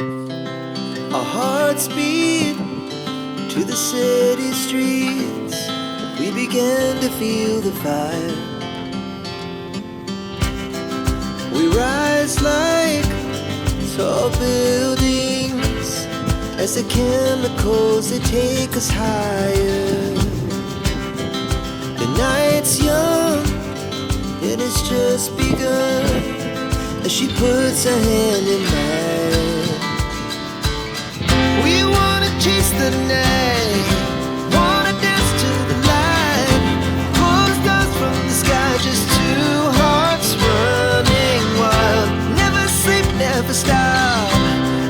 Our hearts beat to the city streets. We began to feel the fire. We rise like tall buildings as the chemicals, they take us higher. The night's young, it has just begun as she puts her hand in mine. We wanna chase the night, wanna dance to the light, pull the stars from the sky, just two hearts running wild. Never sleep, never stop,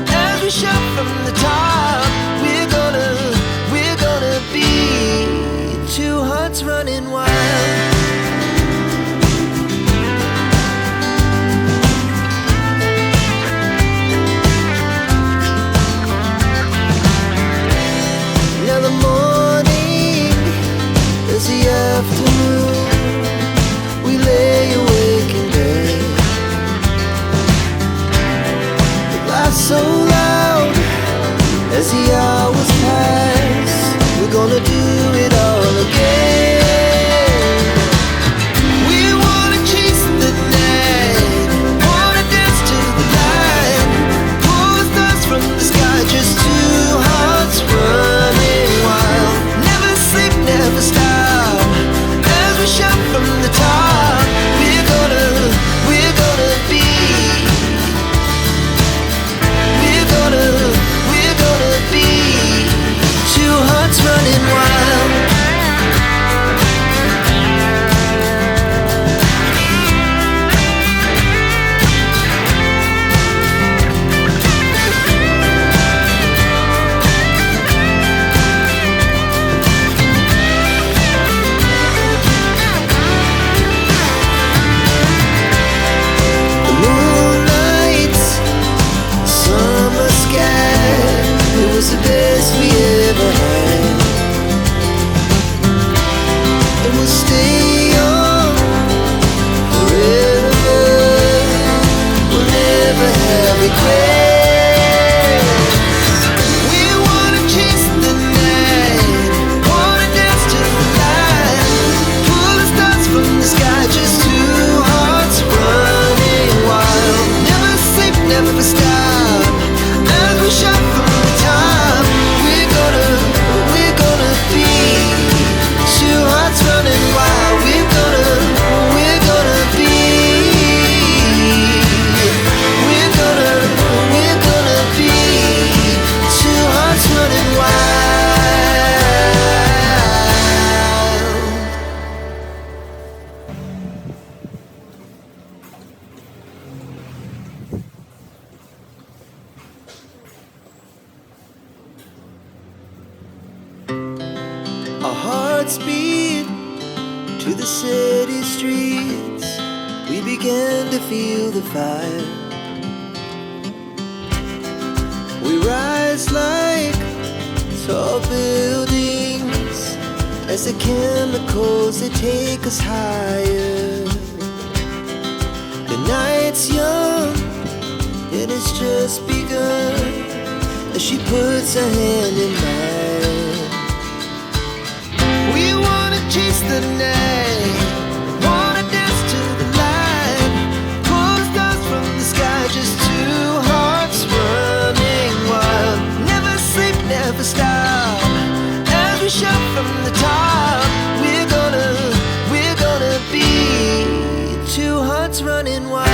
as we shout from the top. We're gonna be two hearts running wild. Afternoon, we lay awake in bed. The laughs so loud as the hours pass. We're gonna do it all again. We wanna chase the night, wanna dance to the light, pull the stars from the sky, just two hearts running wild. Never sleep, never stop, shout from the top. We're gonna be, we're gonna be two hearts running wild. The best we ever had, and we'll stay on forever. We'll never have regrets. We wanna chase the night, wanna dance to the light, pull the stars from the sky, just two hearts running wild. Never sleep, never stop, as we shout from the top. We're gonna be two hearts running wild. We're gonna be, we're gonna be two hearts running wild. Our hearts beat to the city streets. We began to feel the fire. We rise like tall buildings as the chemicals, they take us higher. The night's young, it has just begun as she puts her hand in mine. We wanna chase the night, wanna dance to the light, pull the stars from the sky, just two hearts running wild. Never sleep, never stop, as we shout from the top. We're gonna be two hearts running wild.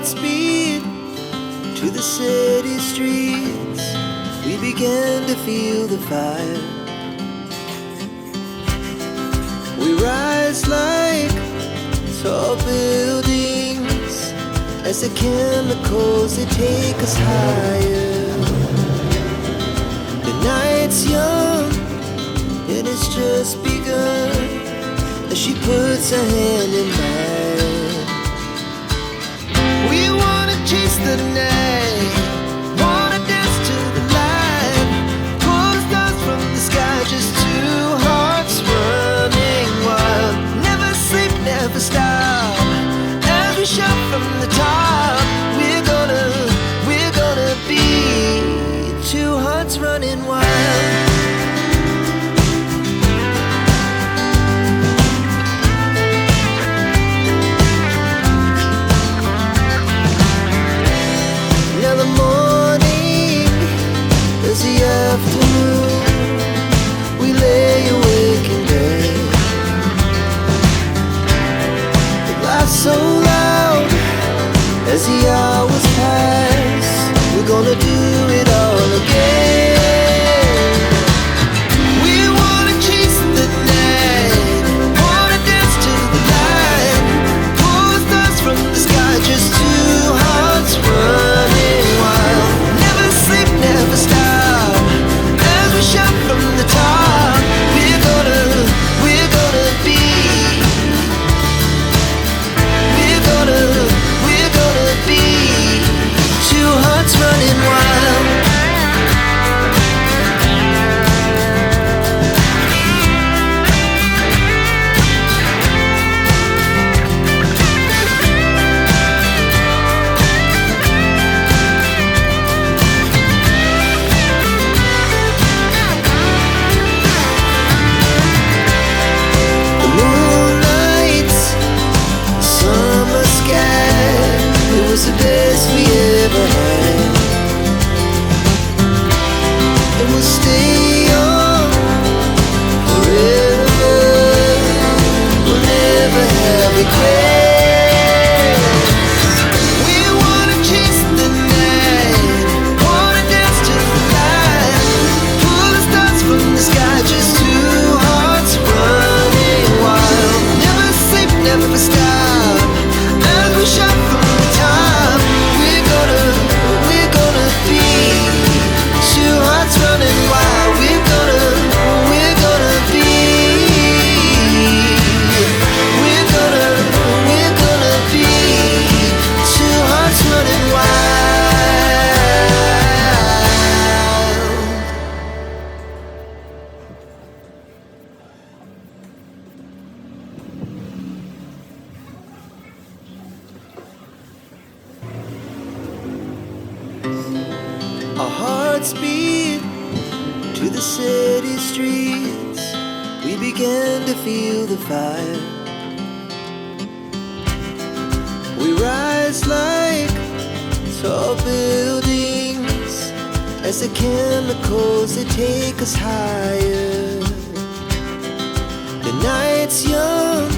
hearts beat to the city streets. We began to feel the fire. We rise like tall buildings as the chemicals, they take us higher. The night's young and it's just begun as she puts her hand in mine. We wanna chase the night, wanna dance to the light, pull the stars from the sky, just two hearts running wild. Never sleep, never stop, as we shout from the top. We're gonna be two hearts running wild. Now the morning is the afternoon. We lay awake in bed. The laughs so loud as the hours pass. We're gonna do it all again. We wanna chase the night, wanna dance to the light, pull the stars from the sky, just two hearts running wild. Never sleep, never stop, as we shout from the top. We're gonna be, we're gonna be two hearts running wild. The moonlight, summer sky, it was the best we ever had. And we'll stay on forever. We'll never have regrets. We wanna chase the night, wanna dance to the light, pull the stars from the sky, just two hearts running wild. Never sleep, never stop, as we shout from the top. We're gonna be two hearts running wild. We're gonna be, we're gonna be two hearts running wild. Our hearts beat to the city streets. We began to feel the fire. We rise like tall buildings as the chemicals, they take us higher. The night's young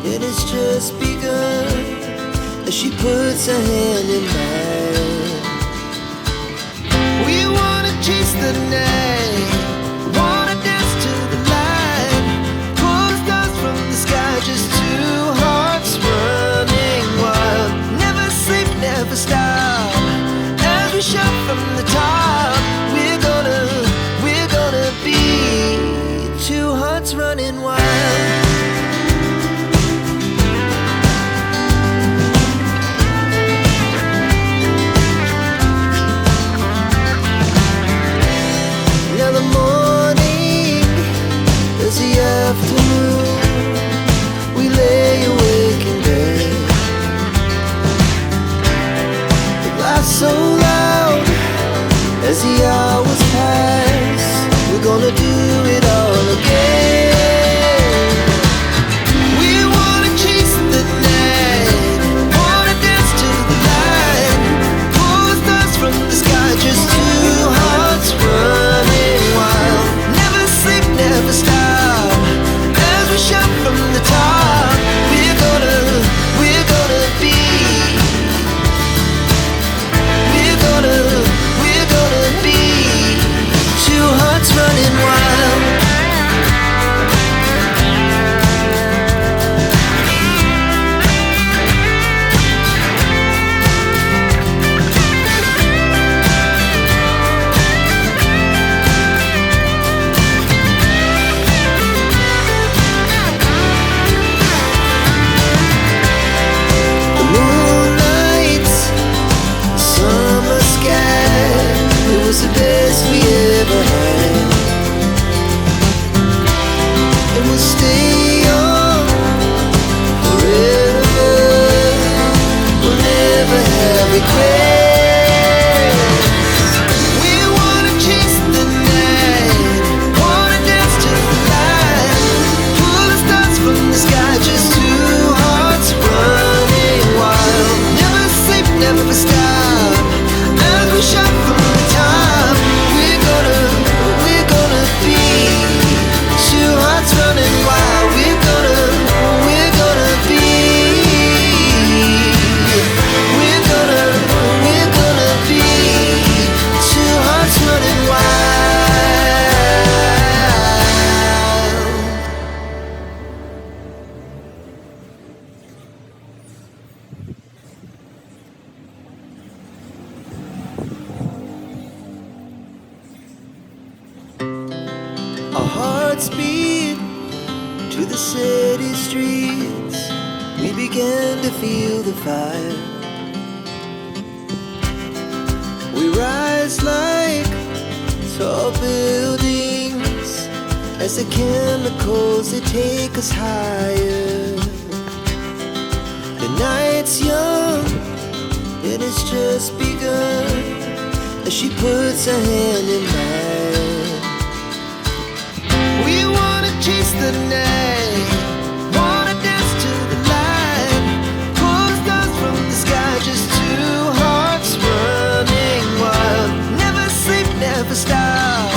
and it's just begun as she puts her hand in mine. We wanna chase the night, wanna dance to the light, pull the stars from the sky, just two hearts running wild. Never sleep, never stop, as we shout from the top. We're gonna be two hearts running wild. Now the morning is the afternoon. We lay awake in bed. The laughs so loud as the hours pass. We're gonna do it all again. We wanna chase the night, wanna dance to the light, pull the stars from the sky, just two hearts running wild. Never sleep, never stop, as we shout from the top. We're gonna be, Our hearts beat to the city streets. We began to feel the fire. We rise like tall buildings as the chemicals, they take us higher. The night's young, it has just begun, as she puts her hand in mine. We wanna chase the night, wanna dance to the light, pull the stars from the sky, just two hearts running wild. Never sleep, never stop,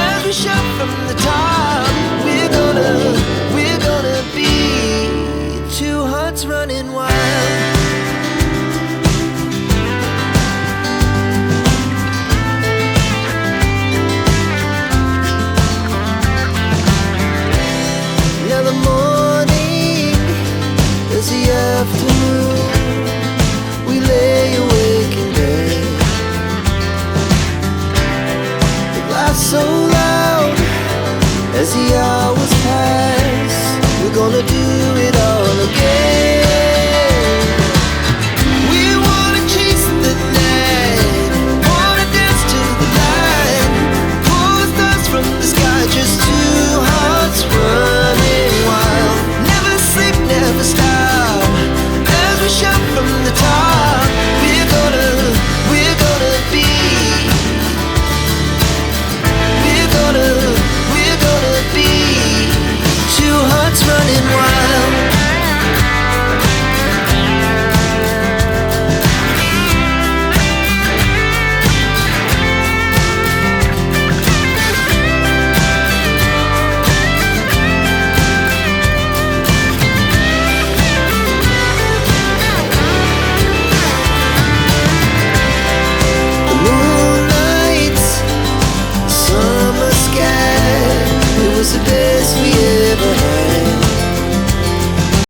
as we shout from the top. We're gonna be two hearts running wild. Now the morning is the afternoon. We lay awake in bed, the laugh so loud as the hours pass.